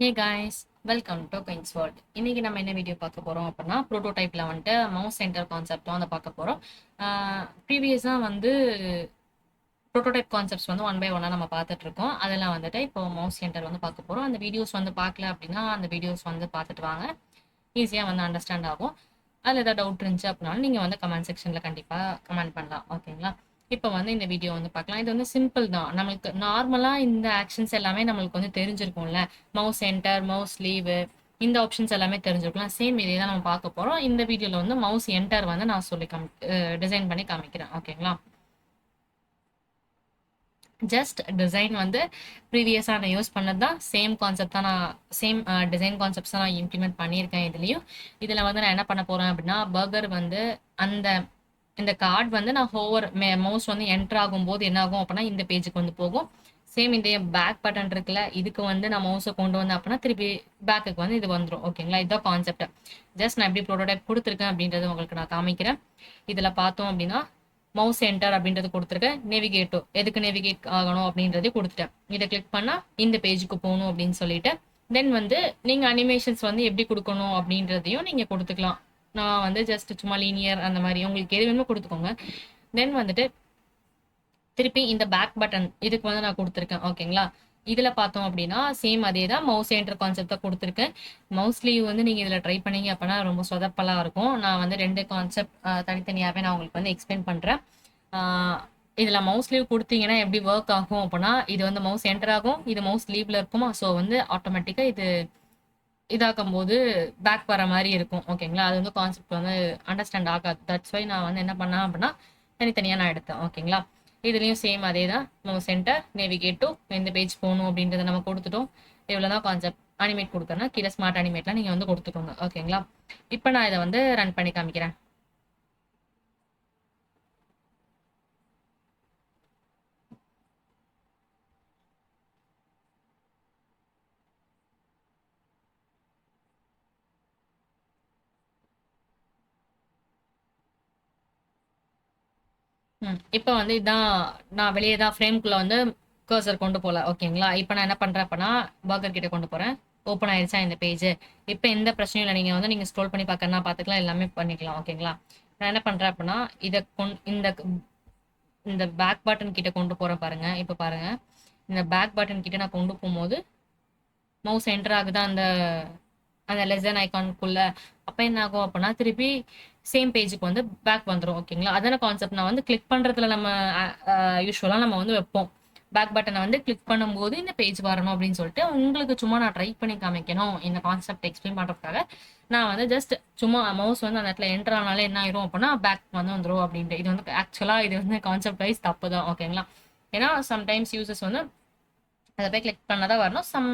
Hey guys, welcome to queens world. இன்னைக்கு நம்ம என்ன வீடியோ பார்க்க போறோம் அப்படின்னா, ப்ரோட்டோடைப்ல வந்துட்டு மவுஸ் சென்டர் கான்செப்ட் வந்து பார்க்க போறோம். ப்ரீவியஸாக வந்து ப்ரோட்டோடைப் கான்செப்ட்ஸ் வந்து ஒன் பை ஒன்னாக நம்ம பார்த்துட்டு இருக்கோம். அதெல்லாம் வந்துட்டு இப்போ மவுஸ் சென்டர் வந்து பார்க்க போறோம். அந்த வீடியோஸ் வந்து பார்க்கல அப்படின்னா அந்த வீடியோஸ் வந்து பார்த்துட்டு வாங்க, ஈஸியாக வந்து அண்டர்ஸ்டாண்ட் ஆகும். அதில் ஏதாவது டவுட் இருந்துச்சு அப்படின்னாலும் நீங்கள் வந்து கமெண்ட் செக்ஷனில் கண்டிப்பாக கமெண்ட் பண்ணலாம், ஓகேங்களா? இப்போ வந்து இந்த வீடியோ வந்து பார்க்கலாம். இது வந்து சிம்பிள் தான். நம்மளுக்கு நார்மலாக இந்த ஆக்ஷன்ஸ் எல்லாமே நம்மளுக்கு வந்து தெரிஞ்சிருக்கும்ல. மவுஸ் என்டர், மவுஸ் லீவு, இந்த ஆப்ஷன்ஸ் எல்லாமே தெரிஞ்சிருக்கலாம். சேம் இதே தான் நம்ம பார்க்க போகிறோம். இந்த வீடியோவில் வந்து மவுஸ் என்டர் வந்து நான் சொல்லி டிசைன் பண்ணி காமிக்கிறேன், ஓகேங்களா? ஜஸ்ட் டிசைன் வந்து ப்ரீவியஸாக நான் யூஸ் பண்ணது தான். சேம் கான்செப்ட் தான் நான் சேம் டிசைன் கான்செப்ட்ஸ் தான் நான் இம்ப்ளிமெண்ட் பண்ணியிருக்கேன் இதுலேயும். இதில் வந்து நான் என்ன பண்ண போகிறேன் அப்படின்னா, பர்கர் வந்து அந்த இந்த கார்டு வந்து நான் மவுஸ் வந்து என்டர் ஆகும்போது என்ன ஆகும் அப்படின்னா இந்த பேஜுக்கு வந்து போகும். சேம் இந்த பேக் பட்டன் இருக்குல்ல, இதுக்கு வந்து நான் மவுஸை கொண்டு வந்தேன் அப்படின்னா திருப்பி பேக்குக்கு வந்து இது வந்துடும், ஓகேங்களா? இதுதான் கான்செப்ட். ஜஸ்ட் நான் எப்படி ப்ரோட்டோடைப் கொடுத்துருக்கேன் அப்படின்றது உங்களுக்கு நான் காமிக்கிறேன். இதில் பார்த்தோம் அப்படின்னா மவுஸ் என்டர் அப்படின்றது கொடுத்துருக்கேன். நேவிகேட்டோ எதுக்கு நேவிகேட் ஆகணும் அப்படின்றதே கொடுத்துட்டேன். இதை கிளிக் பண்ணால் இந்த பேஜுக்கு போகணும் அப்படின்னு சொல்லிட்டு தென் வந்து நீங்கள் அனிமேஷன்ஸ் வந்து எப்படி கொடுக்கணும் அப்படின்றதையும் நீங்கள் கொடுத்துக்கலாம். நான் வந்து ஜஸ்ட் சும்மா லீனியர் அந்த மாதிரி உங்களுக்கு எது வேணுமோ கொடுத்துக்கோங்க. தென் வந்துட்டு திருப்பி இந்த பேக் பட்டன் இதுக்கு வந்து நான் கொடுத்துருக்கேன், ஓகேங்களா? இதில் பார்த்தோம் அப்படின்னா சேம் அதே தான் மவுஸ் என்டர் கான்செப்ட் தான் கொடுத்துருக்கேன். மவுஸ் லீவ் வந்து நீங்கள் இதில் ட்ரை பண்ணீங்க அப்படின்னா ரொம்ப சொதப்பலாக இருக்கும். நான் வந்து ரெண்டு கான்செப்ட் தனித்தனியாகவே நான் உங்களுக்கு வந்து எக்ஸ்பிளைன் பண்ணுறேன். இதில் மவுஸ் லீவ் கொடுத்தீங்கன்னா எப்படி ஒர்க் ஆகும் அப்படின்னா, இது வந்து மவுஸ் என்டர் ஆகும், இது மவுஸ் லீவ்ல இருக்குமா, ஸோ வந்து ஆட்டோமேட்டிக்காக இது இதாக்கும் போது பேக் வர மாதிரி இருக்கும், ஓகேங்களா? அது வந்து கான்செப்ட் வந்து அண்டர்ஸ்டாண்ட் ஆகாது. தட்ஸ் வை நான் வந்து என்ன பண்ணேன் அப்படின்னா தனித்தனியாக நான் எடுத்தேன், ஓகேங்களா? இதுலேயும் சேம் அதே தான். நம்ம சென்டர் நேவிகேட் டு எந்த பேஜ் போகணும் அப்படின்றத நம்ம கொடுத்துட்டோம். இவ்வளோ தான் கான்செப்ட். அனிமேட் கொடுக்கறனா கீழே ஸ்மார்ட் அனிமேட்லாம் நீங்கள் வந்து கொடுத்துக்கோங்க, ஓகேங்களா? இப்போ நான் இதை வந்து ரன் பண்ணி காமிக்கிறேன். இப்போ வந்து இதான் நான் வெளியே தான் ஃப்ரேம்குள்ளே வந்து கர்சர் கொண்டு போகல, ஓகேங்களா? இப்போ நான் என்ன பண்ணுறேன் அப்படின்னா பர்கர் கிட்ட கொண்டு போகிறேன். ஓப்பன் ஆயிடுச்சா இந்த பேஜ்? இப்போ எந்த பிரச்சனையும் இல்லை. நீங்கள் வந்து நீங்கள் ஸ்க்ரோல் பண்ணி பார்க்கறனா பார்த்துக்கலாம், எல்லாமே பண்ணிக்கலாம், ஓகேங்களா? நான் என்ன பண்ணுறேன் அப்படின்னா இதை இந்த இந்த பேக் பட்டன் கிட்ட கொண்டு போகிறேன் பாருங்க. இப்போ பாருங்க, இந்த பேக் பட்டன் கிட்ட நான் கொண்டு போகும்போது மவுஸ் என்டர் ஆகுதா அந்த அந்த லெசன் ஐக்கானுக்குள்ள. அப்போ என்ன ஆகும் அப்படின்னா திருப்பி சேம் பேஜுக்கு வந்து பேக் வந்துடும், ஓகேங்களா? அதான கான்செப்ட். நான் வந்து கிளிக் பண்ணுறதுல நம்ம யூஸ்வலாக நம்ம வந்து வைப்போம் பேக் பட்டனை வந்து கிளிக் பண்ணும்போது இந்த பேஜ் வரணும் அப்படின்னு சொல்லிட்டு உங்களுக்கு சும்மா நான் ட்ரை பண்ணி காமிக்கணும் இந்த கான்செப்ட் எக்ஸ்பிளைன் பண்ணுறதுக்காக. நான் வந்து ஜஸ்ட் சும்மா மவுஸ் வந்து அந்த இடத்துல என்டர் ஆனாலே என்ன ஆயிரும் அப்படின்னா பேக் வந்து வந்துடும் அப்படின்ட்டு. இது வந்து ஆக்சுவலாக இது வந்து கான்செப்ட் வைஸ் தப்பு தான், ஓகேங்களா? ஏன்னா சம்டைம்ஸ் யூசர்ஸ் வந்து அதை போய் கிளிக் பண்ணால் தான் வரணும்.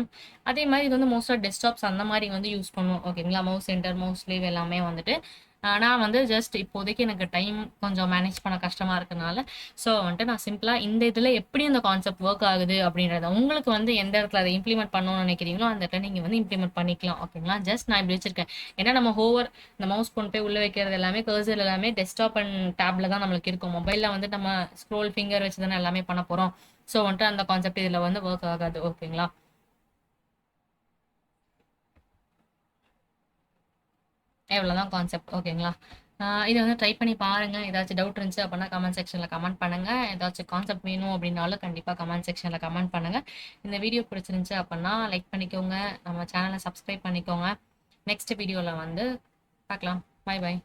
அதே மாதிரி இது வந்து மோஸ்ட்டாக டெஸ்க்டாப்ஸ் அந்த மாதிரி வந்து யூஸ் பண்ணுவோம், ஓகேங்களா? மவுஸ் சென்டர், மவுஸ் லீவ் எல்லாமே வந்துட்டு நான் வந்து ஜஸ்ட் இப்போதைக்கு எனக்கு டைம் கொஞ்சம் மேனேஜ் பண்ண கஷ்டமாக இருக்கனால ஸோ வந்துட்டு நான் சிம்பிளாக இந்த இதில் எப்படி இந்த கான்செப்ட் ஒர்க் ஆகுது அப்படின்றத உங்களுக்கு வந்து எந்த இடத்துல அதை இம்ப்ளிமெண்ட் பண்ணணும்னு நினைக்கிறீங்களோ அந்த இடத்துல நீங்கள் வந்து இம்ப்ளிமெண்ட் பண்ணிக்கலாம், ஓகேங்களா? ஜஸ்ட் நான் இப்படி வச்சிருக்கேன். ஏன்னா நம்ம இந்த மவுஸ் கொண்டு போய் உள்ளே வைக்கிறது எல்லாமே கர்சர் எல்லாமே டெஸ்க்டாப் அண்ட் டேப்ல தான் நம்மளுக்கு இருக்கும். மொபைலில் வந்து நம்ம ஸ்க்ரோல் ஃபிங்கர் வச்சு தானே எல்லாமே பண்ண போகிறோம். ஸோ வந்துட்டு அந்த கான்செப்ட் இதில் வந்து ஒர்க் ஆகாது, ஓகேங்களா? எவ்வளோதான் கான்செப்ட், ஓகேங்களா? இதை வந்து ட்ரை பண்ணி பாருங்க. ஏதாச்சும் டவுட் இருந்துச்சு அப்படின்னா கமெண்ட் செக்ஷனில் கமெண்ட் பண்ணுங்க. ஏதாச்சும் கான்செப்ட் வேணும் அப்படின்னாலும் கண்டிப்பாக கமெண்ட் செக்ஷனில் கமெண்ட் பண்ணுங்க. இந்த வீடியோ பிடிச்சிருந்துச்சு அப்படின்னா லைக் பண்ணிக்கோங்க, நம்ம சேனலை சப்ஸ்கிரைப் பண்ணிக்கோங்க. நெக்ஸ்ட் வீடியோவில் வந்து பார்க்கலாம். Bye by.